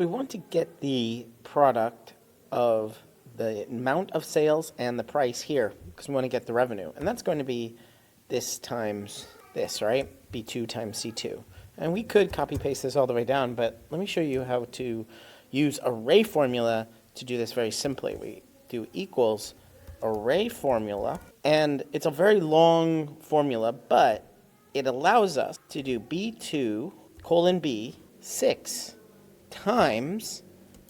We want to get the product of the amount of sales and the price here because we want to get the revenue. And that's going to be this times this, right? B2 times C2. And we could copy paste this all the way down, but let me show you how to use array formula to do this very simply. We do equals array formula, and it's a very long formula, but it allows us to do B2 colon B6 times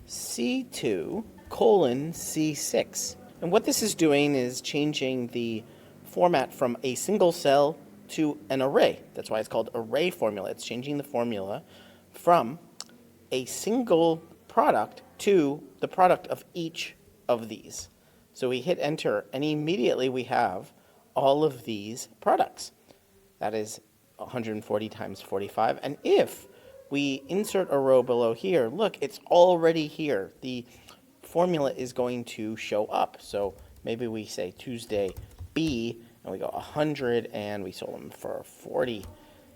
C2 colon C6. And what this is doing is changing the format from a single cell to an array. That's why it's called array formula. It's changing the formula from a single product to the product of each of these. So we hit enter, and immediately we have all of these products. That is 140 times 45. And if we insert a row below here, look, it's already here. The formula is going to show up. So maybe we say Tuesday B, and we go 100, and we sold them for 40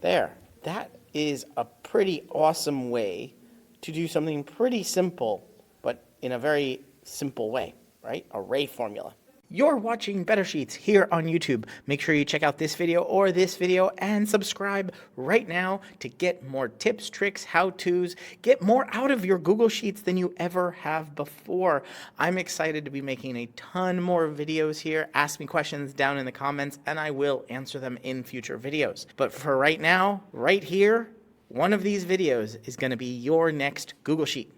there. That is a pretty awesome way to do something pretty simple, but in a very simple way, right? Array formula. You're watching Better Sheets here on YouTube. Make sure you check out this video or this video and subscribe right now to get more tips, tricks, how-tos, get more out of your Google Sheets than you ever have before. I'm excited to be making a ton more videos here. Ask me questions down in the comments and I will answer them in future videos. But for right now, right here, one of these videos is going to be your next Google Sheet.